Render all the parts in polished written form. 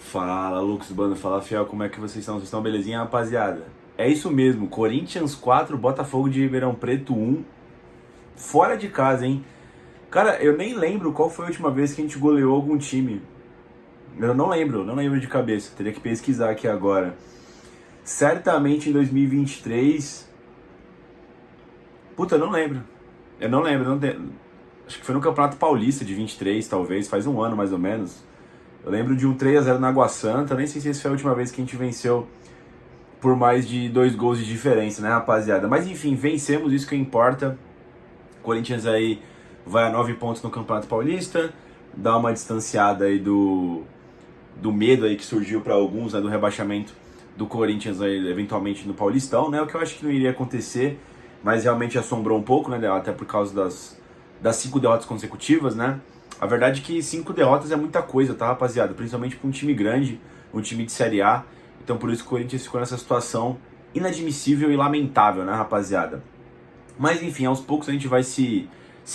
Fala, Lucas Bando, fala Fiel, como é que vocês estão? Vocês estão belezinha, rapaziada? É isso mesmo, Corinthians 4, Botafogo de Ribeirão Preto 1, fora de casa, hein? Cara, eu nem lembro qual foi a última vez que a gente goleou algum time. Eu não lembro de cabeça, teria que pesquisar aqui agora. Certamente em 2023. Puta, eu não lembro. Eu não lembro, não te... Acho que foi no Campeonato Paulista de 23, talvez, faz um ano mais ou menos. Eu lembro de um 3-0 na Água Santa, nem sei se essa foi a última vez que a gente venceu por mais de 2 gols de diferença, né, rapaziada? Mas enfim, vencemos, isso que importa. O Corinthians aí vai a 9 pontos no Campeonato Paulista, dá uma distanciada aí do medo aí que surgiu para alguns, né, do rebaixamento do Corinthians aí, eventualmente no Paulistão, né? O que eu acho que não iria acontecer, mas realmente assombrou um pouco, né? Até por causa das 5 derrotas consecutivas, né? A verdade é que 5 derrotas é muita coisa, tá, rapaziada? Principalmente para um time grande, um time de Série A. Então por isso que o Corinthians ficou nessa situação inadmissível e lamentável, né, rapaziada? Mas enfim, aos poucos a gente vai se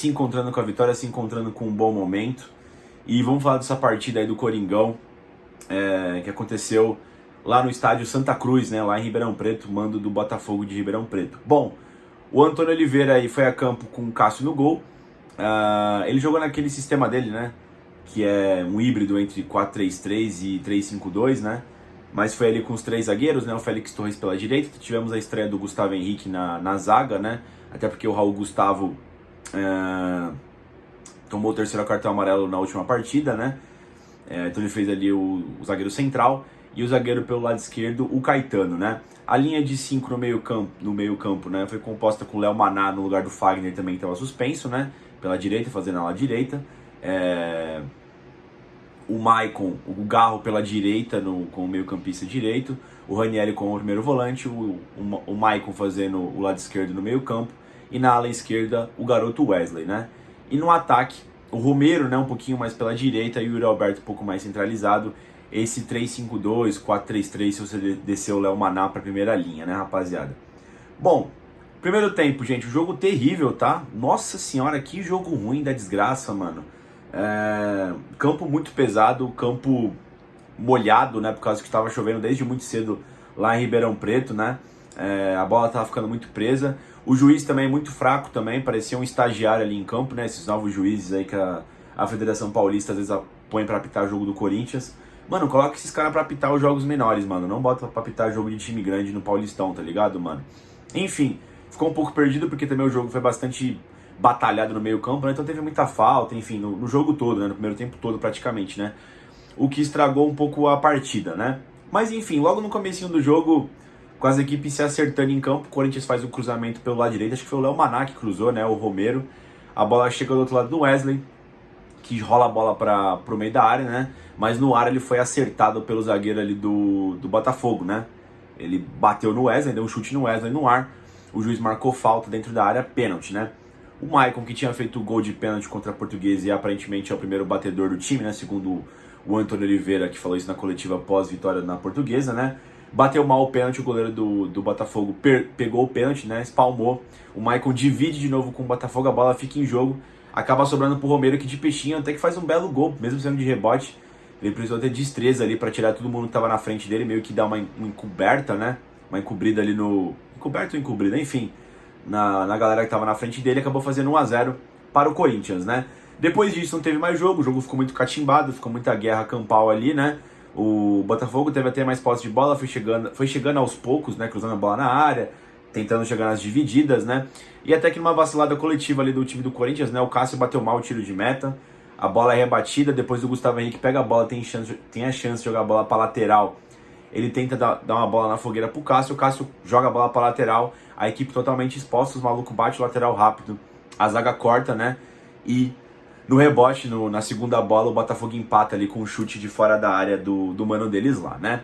encontrando com a vitória, se encontrando com um bom momento. E vamos falar dessa partida aí do Coringão, que aconteceu lá no estádio Santa Cruz, né, lá em Ribeirão Preto, mando do Botafogo de Ribeirão Preto. Bom, o Antônio Oliveira aí foi a campo com o Cássio no gol. Ele jogou naquele sistema dele, né, que é um híbrido entre 4-3-3 e 3-5-2, né, mas foi ali com os 3 zagueiros, né, o Félix Torres pela direita, tivemos a estreia do Gustavo Henrique na zaga, né, até porque o Raul Gustavo tomou o 3º cartão amarelo na última partida, né, então ele fez ali o zagueiro central e o zagueiro pelo lado esquerdo, o Caetano, né. A linha de 5 no meio campo, né, foi composta com o Léo Maná no lugar do Fagner, também estava suspenso, né, pela direita, fazendo a ala direita. O Maicon, o Garro pela direita, com o meio campista direito. O Ranieri como o primeiro volante. O Maicon fazendo o lado esquerdo no meio campo. E na ala esquerda, o garoto Wesley, né? E no ataque, o Romero, né, um pouquinho mais pela direita. E o Yuri Alberto um pouco mais centralizado. Esse 3-5-2, 4-3-3, se você descer o Léo Maná para a primeira linha, né, rapaziada? Bom, primeiro tempo, gente, o jogo terrível, tá? Nossa senhora, que jogo ruim da desgraça, mano. Campo muito pesado, campo molhado, né? Por causa que estava chovendo desde muito cedo lá em Ribeirão Preto, né? A bola estava ficando muito presa. O juiz também muito fraco também, parecia um estagiário ali em campo, né? Esses novos juízes aí que a Federação Paulista às vezes põe pra apitar jogo do Corinthians. Mano, coloca esses caras pra apitar os jogos menores, mano. Não bota pra apitar jogo de time grande no Paulistão, tá ligado, mano? Enfim, ficou um pouco perdido porque também o jogo foi bastante batalhado no meio campo, né? Então teve muita falta, enfim, no jogo todo, né? No primeiro tempo todo praticamente, né? O que estragou um pouco a partida, né? Mas enfim, logo no comecinho do jogo, com as equipes se acertando em campo, o Corinthians faz o cruzamento pelo lado direito, acho que foi o Léo Maná que cruzou, né? O Romero. A bola chega do outro lado do Wesley, que rola a bola pro meio da área, né? Mas no ar ele foi acertado pelo zagueiro ali do Botafogo, né? Ele bateu no Wesley, deu um chute no Wesley no ar. O juiz marcou falta dentro da área, pênalti, né? O Maicon, que tinha feito o gol de pênalti contra a Portuguesa e aparentemente é o primeiro batedor do time, né? Segundo o Antônio Oliveira, que falou isso na coletiva pós-vitória na Portuguesa, né? Bateu mal o pênalti, o goleiro do Botafogo pegou o pênalti, né? Espalmou. O Maicon divide de novo com o Botafogo, a bola fica em jogo. Acaba sobrando pro Romero, que de peixinho até que faz um belo gol, mesmo sendo de rebote. Ele precisou ter destreza ali para tirar todo mundo que tava na frente dele, meio que dar uma encoberta, né? Uma encobrida ali no... Encoberta ou encobrida? Enfim, na galera que tava na frente dele, acabou fazendo 1-0 para o Corinthians, né? Depois disso não teve mais jogo, o jogo ficou muito catimbado, ficou muita guerra campal ali, né? O Botafogo teve até mais posse de bola, foi chegando aos poucos, né? Cruzando a bola na área, tentando chegar nas divididas, né? E até que numa vacilada coletiva ali do time do Corinthians, né? O Cássio bateu mal o tiro de meta, a bola é rebatida, depois o Gustavo Henrique pega a bola, tem a chance de jogar a bola para lateral. Ele tenta dar uma bola na fogueira pro Cássio, o Cássio joga a bola para lateral, a equipe totalmente exposta, os malucos batem o lateral rápido, a zaga corta, né? E no rebote, na segunda bola, o Botafogo empata ali com um chute de fora da área do mano deles lá, né?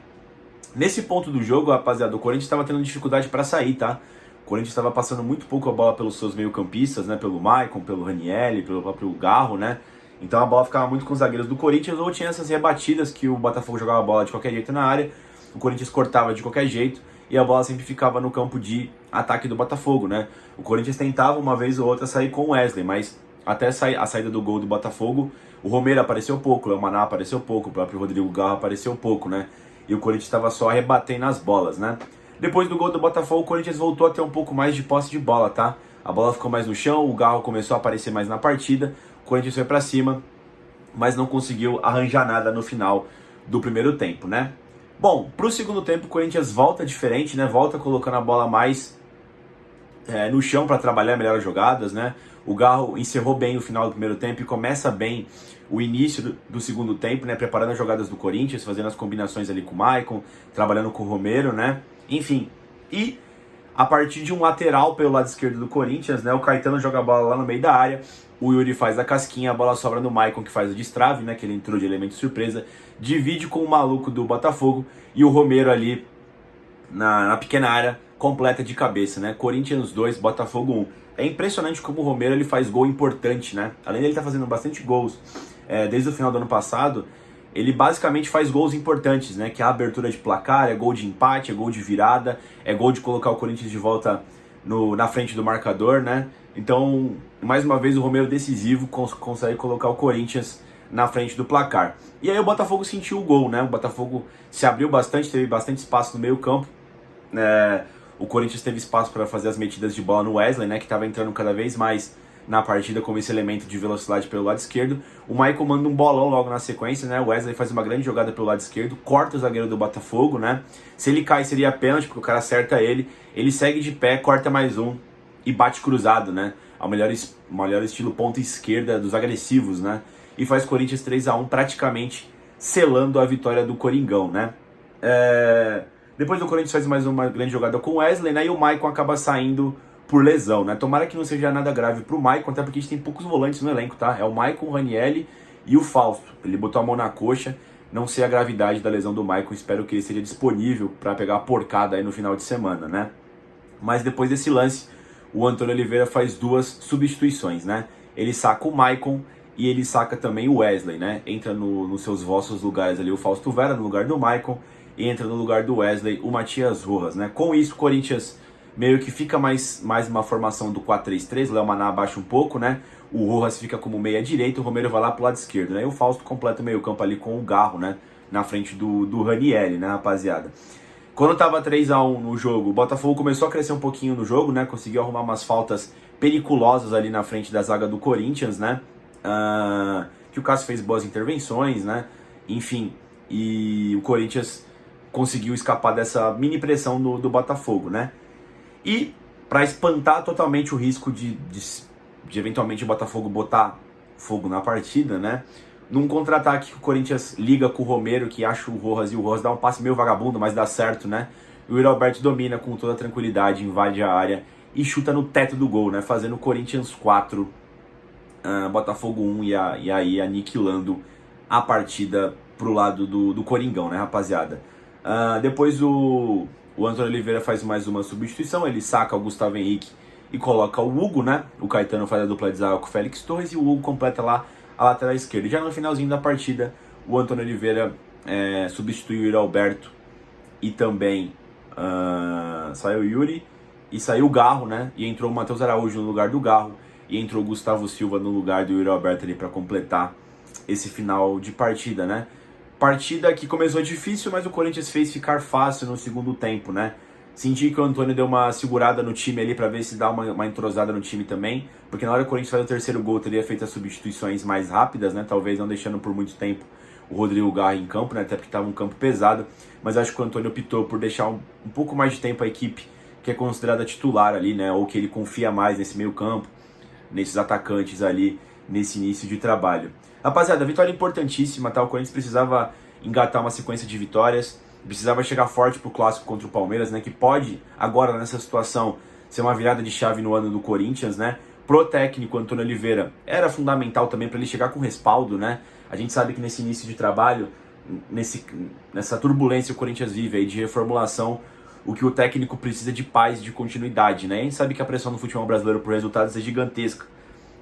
Nesse ponto do jogo, rapaziada, o Corinthians estava tendo dificuldade para sair, tá? O Corinthians estava passando muito pouco a bola pelos seus meio-campistas, né? Pelo Maicon, pelo Ranieri, pelo próprio Garro, né? Então a bola ficava muito com os zagueiros do Corinthians, ou tinha essas rebatidas que o Botafogo jogava a bola de qualquer jeito na área, o Corinthians cortava de qualquer jeito e a bola sempre ficava no campo de ataque do Botafogo, né? O Corinthians tentava uma vez ou outra sair com o Wesley, mas até a saída do gol do Botafogo, o Romero apareceu pouco, o Elmaná apareceu pouco, o próprio Rodrigo Garro apareceu pouco, né? E o Corinthians estava só rebatendo as bolas, né? Depois do gol do Botafogo, o Corinthians voltou a ter um pouco mais de posse de bola, tá? A bola ficou mais no chão, o Garro começou a aparecer mais na partida, o Corinthians foi pra cima, mas não conseguiu arranjar nada no final do primeiro tempo, né? Bom, pro segundo tempo o Corinthians volta diferente, né? Volta colocando a bola mais no chão para trabalhar melhor as jogadas, né? O Garro encerrou bem o final do primeiro tempo e começa bem o início do segundo tempo, né? Preparando as jogadas do Corinthians, fazendo as combinações ali com o Maicon, trabalhando com o Romero, né? Enfim, e a partir de um lateral pelo lado esquerdo do Corinthians, né? O Caetano joga a bola lá no meio da área, o Yuri faz a casquinha, a bola sobra no Maicon, que faz o destrave, né? Que ele entrou de elemento surpresa, divide com o maluco do Botafogo e o Romero ali na pequena área, completa de cabeça, né? Corinthians 2, Botafogo 1. É impressionante como o Romero ele faz gol importante, né? Além dele estar fazendo bastante gols desde o final do ano passado, ele basicamente faz gols importantes, né? Que é a abertura de placar, é gol de empate, é gol de virada, é gol de colocar o Corinthians de volta na frente do marcador, né? Então, mais uma vez, o Romero decisivo consegue colocar o Corinthians na frente do placar. E aí o Botafogo sentiu o gol, né? O Botafogo se abriu bastante, teve bastante espaço no meio campo. O Corinthians teve espaço para fazer as metidas de bola no Wesley, né? Que estava entrando cada vez mais na partida como esse elemento de velocidade pelo lado esquerdo. O Maicon manda um bolão logo na sequência, né? O Wesley faz uma grande jogada pelo lado esquerdo, corta o zagueiro do Botafogo, né? Se ele cai seria pênalti, porque o cara acerta ele. Ele segue de pé, corta mais um e bate cruzado, né? Ao melhor estilo ponta esquerda dos agressivos, né? E faz Corinthians 3-1, praticamente selando a vitória do Coringão, né? Depois o Corinthians faz mais uma grande jogada com o Wesley, né? E o Maicon acaba saindo por lesão, né? Tomara que não seja nada grave pro Maicon, até porque a gente tem poucos volantes no elenco, tá? É o Maicon, o Ranieri e o Fausto. Ele botou a mão na coxa, não sei a gravidade da lesão do Maicon, espero que ele esteja disponível para pegar a porcada aí no final de semana, né? Mas depois desse lance, o Antônio Oliveira faz duas substituições, né? Ele saca o Maicon e ele saca também o Wesley, né? Entra nos seus vossos lugares ali o Fausto Vera no lugar do Maicon e entra no lugar do Wesley o Matias Rojas, né? Com isso, o Corinthians meio que fica mais uma formação do 4-3-3, o Léo Maná abaixa um pouco, né? O Rojas fica como meia direita, o Romero vai lá pro lado esquerdo, né? E o Fausto completa o meio campo ali com o Garro, né? Na frente do Ranieri, né, rapaziada? Quando tava 3-1 no jogo, o Botafogo começou a crescer um pouquinho no jogo, né? Conseguiu arrumar umas faltas periculosas ali na frente da zaga do Corinthians, né? Que o Cássio fez boas intervenções, né? Enfim, e o Corinthians conseguiu escapar dessa mini pressão do Botafogo, né? E para espantar totalmente o risco de eventualmente o Botafogo botar fogo na partida, né? Num contra-ataque que o Corinthians liga com o Romero, que acha o Rojas, e o Rojas dá um passe meio vagabundo, mas dá certo, né? E o Yuri Alberto domina com toda tranquilidade, invade a área e chuta no teto do gol, né? Fazendo o Corinthians 4, Botafogo 1 e aí aniquilando a partida pro lado do Coringão, né, rapaziada? Depois o Antônio Oliveira faz mais uma substituição, ele saca o Gustavo Henrique e coloca o Hugo, né? O Caetano faz a dupla de zaga com o Félix Torres e o Hugo completa lá a lateral esquerda. E já no finalzinho da partida, o Antônio Oliveira substitui o Yuri Alberto e também saiu o Yuri e saiu o Garro, né? E entrou o Matheus Araújo no lugar do Garro e entrou o Gustavo Silva no lugar do Yuri Alberto ali para completar esse final de partida, né? Partida que começou difícil, mas o Corinthians fez ficar fácil no segundo tempo, né? Senti que o Antônio deu uma segurada no time ali para ver se dá uma entrosada no time também, porque na hora que o Corinthians faz o terceiro gol teria feito as substituições mais rápidas, né? Talvez não deixando por muito tempo o Rodrigo Garro em campo, né? Até porque estava um campo pesado, mas acho que o Antônio optou por deixar um pouco mais de tempo a equipe que é considerada titular ali, né? Ou que ele confia mais nesse meio campo, nesses atacantes ali, nesse início de trabalho. Rapaziada, vitória importantíssima, tá? O Corinthians precisava engatar uma sequência de vitórias, precisava chegar forte pro clássico contra o Palmeiras, né? Que pode, agora nessa situação, ser uma virada de chave no ano do Corinthians, né? Pro técnico Antônio Oliveira era fundamental também para ele chegar com respaldo, né? A gente sabe que nesse início de trabalho, nessa turbulência que o Corinthians vive aí de reformulação, o que o técnico precisa de paz, de continuidade, né? A gente sabe que a pressão no futebol brasileiro por resultados é gigantesca.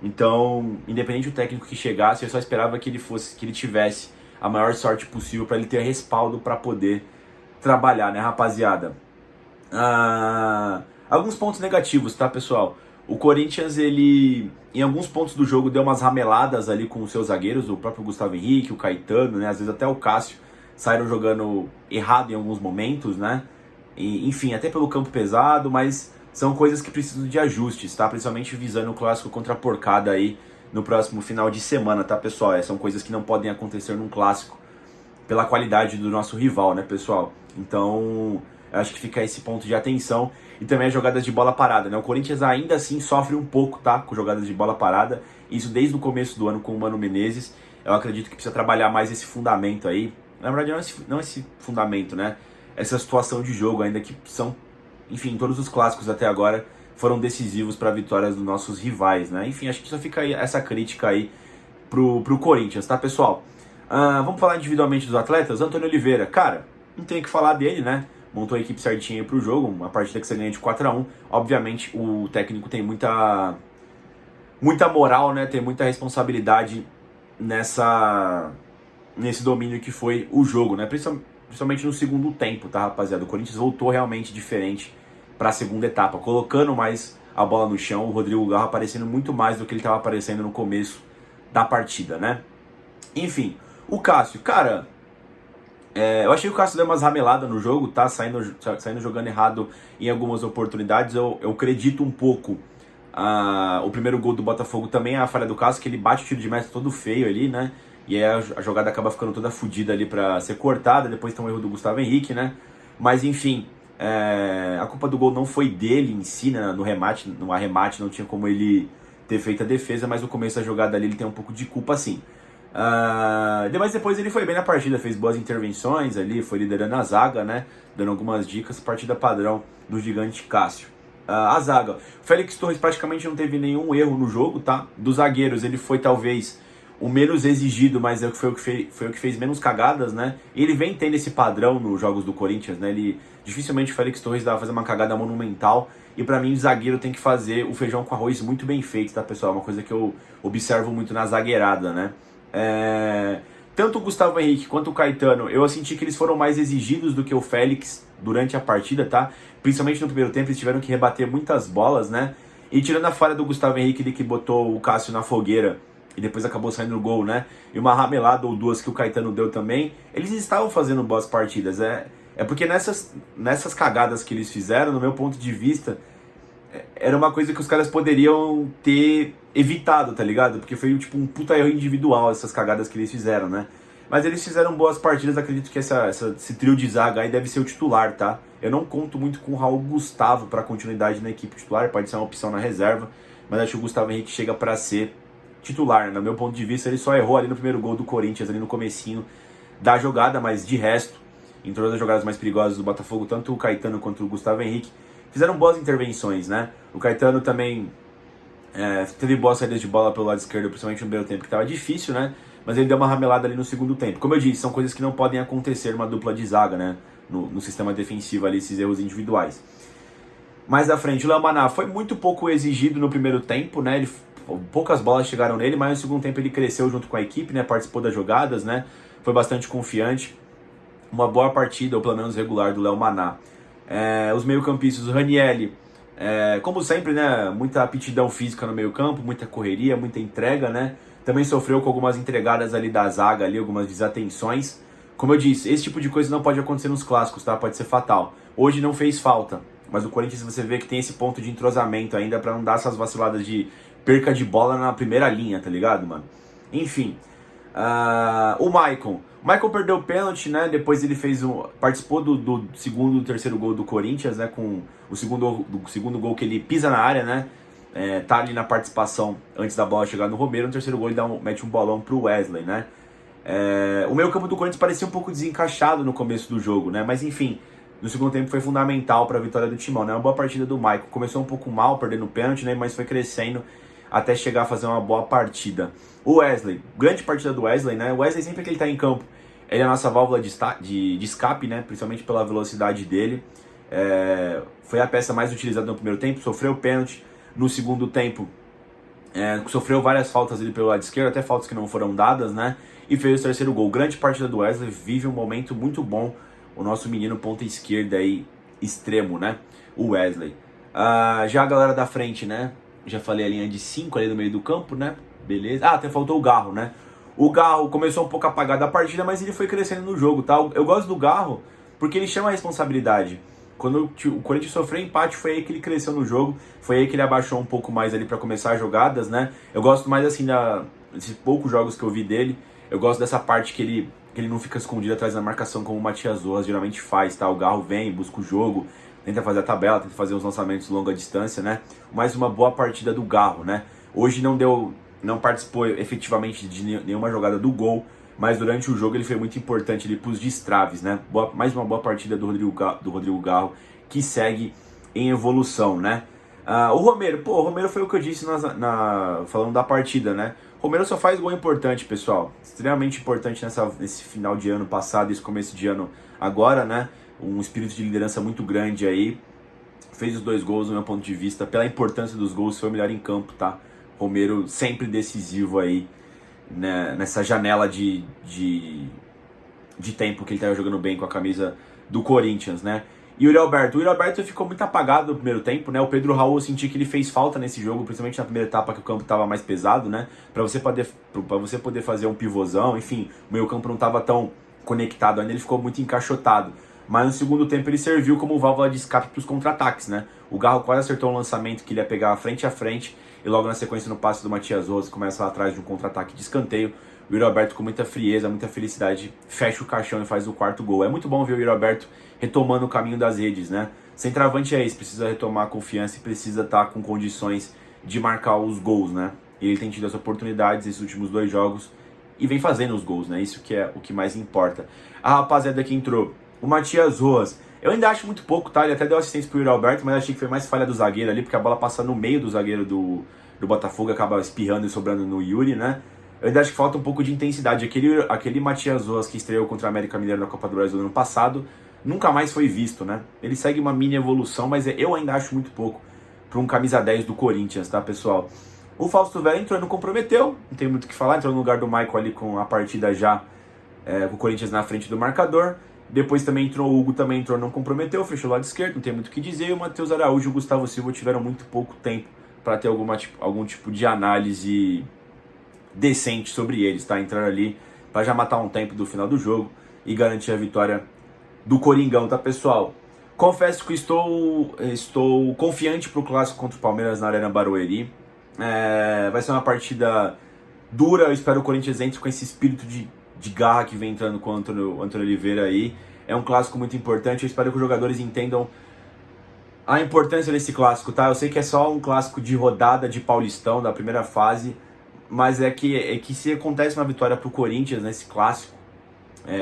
Então, independente do técnico que chegasse, eu só esperava que ele tivesse a maior sorte possível para ele ter respaldo para poder trabalhar, né, rapaziada? Alguns pontos negativos, tá, pessoal? O Corinthians, ele, em alguns pontos do jogo, deu umas rameladas ali com os seus zagueiros, o próprio Gustavo Henrique, o Caetano, né? Às vezes até o Cássio saíram jogando errado em alguns momentos, né? E, enfim, até pelo campo pesado, mas são coisas que precisam de ajustes, tá? Principalmente visando o clássico contra a Porcada aí no próximo final de semana, tá, pessoal? São coisas que não podem acontecer num clássico pela qualidade do nosso rival, né, pessoal? Então, eu acho que fica esse ponto de atenção. E também as jogadas de bola parada, né? O Corinthians ainda assim sofre um pouco, tá? Com jogadas de bola parada. Isso desde o começo do ano com o Mano Menezes. Eu acredito que precisa trabalhar mais esse fundamento aí. Na verdade, não esse fundamento, né? Essa situação de jogo ainda que são... Enfim, todos os clássicos até agora foram decisivos para vitórias dos nossos rivais, né? Enfim, acho que só fica aí essa crítica aí pro Corinthians, tá, pessoal? Vamos falar individualmente dos atletas. Antônio Oliveira, cara, não tem o que falar dele, né? Montou a equipe certinha pro jogo, uma partida que você ganha de 4-1. Obviamente, o técnico tem muita moral, né? Tem muita responsabilidade nesse domínio que foi o jogo, né? Principalmente no segundo tempo, tá, rapaziada? O Corinthians voltou realmente diferente para a segunda etapa, colocando mais a bola no chão, o Rodrigo Garro aparecendo muito mais do que ele estava aparecendo no começo da partida, né? Enfim, o Cássio, cara, eu achei que o Cássio deu umas rameladas no jogo, tá? Saindo jogando errado em algumas oportunidades. Eu acredito um pouco. O primeiro gol do Botafogo também é a falha do Cássio, que ele bate o tiro de meta todo feio ali, né? E aí a jogada acaba ficando toda fodida ali pra ser cortada. Depois tem um erro do Gustavo Henrique, né? Mas enfim, a culpa do gol não foi dele em si, né? No arremate não tinha como ele ter feito a defesa, mas no começo da jogada ali ele tem um pouco de culpa, sim. Mas depois ele foi bem na partida, fez boas intervenções ali, foi liderando a zaga, né? Dando algumas dicas, partida padrão do gigante Cássio. A zaga, o Félix Torres praticamente não teve nenhum erro no jogo, tá? Dos zagueiros ele foi talvez o menos exigido, mas foi o que fez menos cagadas, né? E ele vem tendo esse padrão nos jogos do Corinthians, né? Dificilmente o Félix Torres dá pra fazer uma cagada monumental. E pra mim o zagueiro tem que fazer o feijão com arroz muito bem feito, tá, pessoal? É uma coisa que eu observo muito na zagueirada, né? Tanto o Gustavo Henrique quanto o Caetano, eu senti que eles foram mais exigidos do que o Félix durante a partida, tá? Principalmente no primeiro tempo, eles tiveram que rebater muitas bolas, né? E tirando a falha do Gustavo Henrique, ele que botou o Cássio na fogueira e depois acabou saindo no gol, né? E uma ramelada ou duas que o Caetano deu também, eles estavam fazendo boas partidas. É porque nessas cagadas que eles fizeram, no meu ponto de vista, era uma coisa que os caras poderiam ter evitado, tá ligado? Porque foi tipo um puta erro individual essas cagadas que eles fizeram, né? Mas eles fizeram boas partidas, acredito que esse trio de zaga aí deve ser o titular, tá? Eu não conto muito com o Raul Gustavo para continuidade na equipe titular, pode ser uma opção na reserva, mas acho que o Gustavo Henrique chega para ser titular, né? No meu ponto de vista, ele só errou ali no primeiro gol do Corinthians, ali no comecinho da jogada, mas de resto, em todas as jogadas mais perigosas do Botafogo, tanto o Caetano quanto o Gustavo Henrique fizeram boas intervenções, né? O Caetano também teve boas saídas de bola pelo lado esquerdo, principalmente no primeiro tempo, que estava difícil, né? Mas ele deu uma ramelada ali no segundo tempo. Como eu disse, são coisas que não podem acontecer numa dupla de zaga, né? No sistema defensivo ali, esses erros individuais. Mais à frente, o Léo Maná foi muito pouco exigido no primeiro tempo, né? Poucas bolas chegaram nele, mas no segundo tempo ele cresceu junto com a equipe, né? Participou das jogadas, né? Foi bastante confiante. Uma boa partida, ou pelo menos regular, do Léo Maná. Os meio-campistas, o Ranieri, como sempre, né? Muita aptidão física no meio-campo, muita correria, muita entrega, né? Também sofreu com algumas entregadas ali da zaga, ali, algumas desatenções. Como eu disse, esse tipo de coisa não pode acontecer nos clássicos, tá? Pode ser fatal. Hoje não fez falta, mas o Corinthians você vê que tem esse ponto de entrosamento ainda pra não dar essas vaciladas de perca de bola na primeira linha, tá ligado, mano? Enfim, o Maicon. O Maicon perdeu o pênalti, né? Depois ele participou do segundo e terceiro gol do Corinthians, né? Com o segundo gol que ele pisa na área, né? Tá ali na participação antes da bola chegar no Romero. No terceiro gol ele mete um bolão pro Wesley, né? O meio campo do Corinthians parecia um pouco desencaixado no começo do jogo, né? Mas enfim, no segundo tempo foi fundamental para a vitória do Timão, né? Uma boa partida do Maicon. Começou um pouco mal, perdendo o pênalti, né? Mas foi crescendo até chegar a fazer uma boa partida. O Wesley, grande partida do Wesley, né? O Wesley sempre que ele tá em campo, ele é a nossa válvula de escape, né? Principalmente pela velocidade dele. Foi a peça mais utilizada no primeiro tempo, sofreu o pênalti. No segundo tempo, sofreu várias faltas ali pelo lado esquerdo, até faltas que não foram dadas, né? E fez o terceiro gol. Grande partida do Wesley, vive um momento muito bom. O nosso menino ponta esquerda aí, extremo, né? O Wesley. Já a galera da frente, né? Já falei a linha de 5 ali no meio do campo, né? Beleza. Ah, até faltou o Garro, né? O Garro começou um pouco apagado da partida, mas ele foi crescendo no jogo, tá? Eu gosto do Garro porque ele chama a responsabilidade. Quando o Corinthians sofreu empate, foi aí que ele cresceu no jogo, foi aí que ele abaixou um pouco mais ali para começar as jogadas, né? Eu gosto mais assim desses poucos jogos que eu vi dele, eu gosto dessa parte que ele não fica escondido atrás da marcação como o Matias Rojas geralmente faz, tá? O Garro vem, busca o jogo, tenta fazer a tabela, tenta fazer os lançamentos longa distância, né? Mais uma boa partida do Garro, né? Hoje não participou efetivamente de nenhuma jogada do gol, mas durante o jogo ele foi muito importante ali para os destraves, né? Mais uma boa partida do Rodrigo Garro, que segue em evolução, né? O Romero foi o que eu disse falando da partida, né? O Romero só faz gol importante, pessoal. Extremamente importante nesse final de ano passado, esse começo de ano agora, né? Um espírito de liderança muito grande aí. Fez os 2 gols, no meu ponto de vista. Pela importância dos gols, foi o melhor em campo, tá? Romero sempre decisivo aí, né, nessa janela de tempo que ele estava jogando bem com a camisa do Corinthians, né? E o Yuri Alberto ficou muito apagado no primeiro tempo, né? O Pedro Raul, eu senti que ele fez falta nesse jogo, principalmente na primeira etapa que o campo estava mais pesado, né? Para você poder fazer um pivôzão, enfim, o meio campo não estava tão conectado ainda, ele ficou muito encaixotado. Mas no segundo tempo ele serviu como válvula de escape para os contra-ataques, né? O Garro quase acertou um lançamento que ele ia pegar frente a frente, e logo na sequência no passe do Matias Rojas começa lá atrás de um contra-ataque de escanteio. O Yuri Alberto com muita frieza, muita felicidade, fecha o caixão e faz o 4º gol. É muito bom ver o Yuri Alberto retomando o caminho das redes, né? Centroavante é isso, precisa retomar a confiança e precisa estar com condições de marcar os gols, né? Ele tem tido as oportunidades nesses últimos 2 jogos e vem fazendo os gols, né? Isso que é o que mais importa. A rapaziada que entrou, o Matias Rojas, eu ainda acho muito pouco, tá? Ele até deu assistência pro Yuri Alberto, mas achei que foi mais falha do zagueiro ali, porque a bola passa no meio do zagueiro do Botafogo, acaba espirrando e sobrando no Yuri, né? Eu ainda acho que falta um pouco de intensidade. Aquele Matias Rojas que estreou contra a América Mineiro na Copa do Brasil no ano passado, nunca mais foi visto, né? Ele segue uma mini evolução, mas eu ainda acho muito pouco para um camisa 10 do Corinthians, tá, pessoal? O Fausto Vera entrou e não comprometeu, não tem muito o que falar, entrou no lugar do Michael ali com a partida já com o Corinthians na frente do marcador. Depois também entrou o Hugo, também entrou, não comprometeu, fechou o lado esquerdo, não tem muito o que dizer. E o Matheus Araújo e o Gustavo Silva tiveram muito pouco tempo para ter algum tipo de análise decente sobre eles, tá? Entraram ali para já matar um tempo do final do jogo e garantir a vitória do Coringão, tá, pessoal? Confesso que estou confiante pro clássico contra o Palmeiras na Arena Barueri. Vai ser uma partida dura, eu espero o Corinthians entre com esse espírito de garra que vem entrando com o Antônio Oliveira aí. É um clássico muito importante, eu espero que os jogadores entendam a importância desse clássico, tá? Eu sei que é só um clássico de rodada de Paulistão, da primeira fase, mas é que se acontece uma vitória pro Corinthians nesse clássico,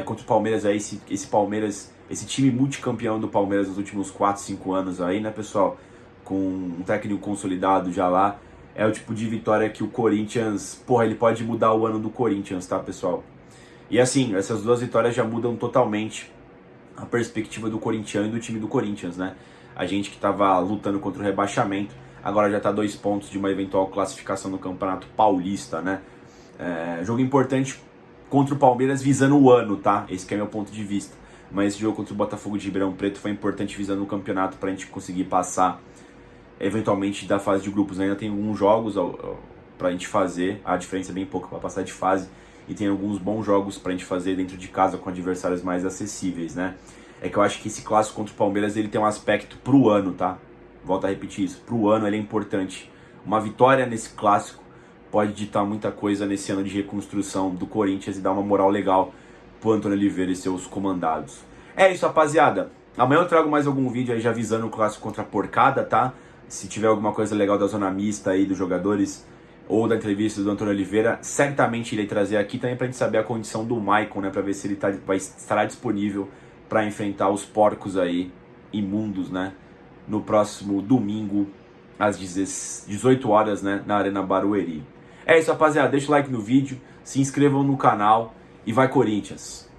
contra o Palmeiras aí, esse Palmeiras, esse time multicampeão do Palmeiras nos últimos 4, 5 anos aí, né, pessoal? Com um técnico consolidado já lá, é o tipo de vitória que o Corinthians, ele pode mudar o ano do Corinthians, tá, pessoal? E assim, essas 2 vitórias já mudam totalmente a perspectiva do corintiano e do time do Corinthians, né? A gente que estava lutando contra o rebaixamento, agora já está 2 pontos de uma eventual classificação no Campeonato Paulista, né? Jogo importante contra o Palmeiras visando o ano, tá? Esse é meu ponto de vista. Mas esse jogo contra o Botafogo de Ribeirão Preto foi importante visando o campeonato para a gente conseguir passar eventualmente da fase de grupos. Ainda tem alguns jogos para a gente fazer, a diferença é bem pouca para passar de fase. E tem alguns bons jogos pra gente fazer dentro de casa com adversários mais acessíveis, né? É que eu acho que esse clássico contra o Palmeiras ele tem um aspecto pro ano, tá? Volto a repetir isso, pro ano ele é importante. Uma vitória nesse clássico pode ditar muita coisa nesse ano de reconstrução do Corinthians e dar uma moral legal pro Antônio Oliveira e seus comandados. É isso, rapaziada. Amanhã eu trago mais algum vídeo aí já avisando o clássico contra a Porcada, tá? Se tiver alguma coisa legal da zona mista aí dos jogadores ou da entrevista do Antônio Oliveira, certamente irei trazer aqui também pra gente saber a condição do Maicon, né? Pra ver se ele estará disponível para enfrentar os porcos aí, imundos, né? No próximo domingo, às 18 horas, né? Na Arena Barueri. É isso, rapaziada. Deixa o like no vídeo, se inscrevam no canal e vai Corinthians!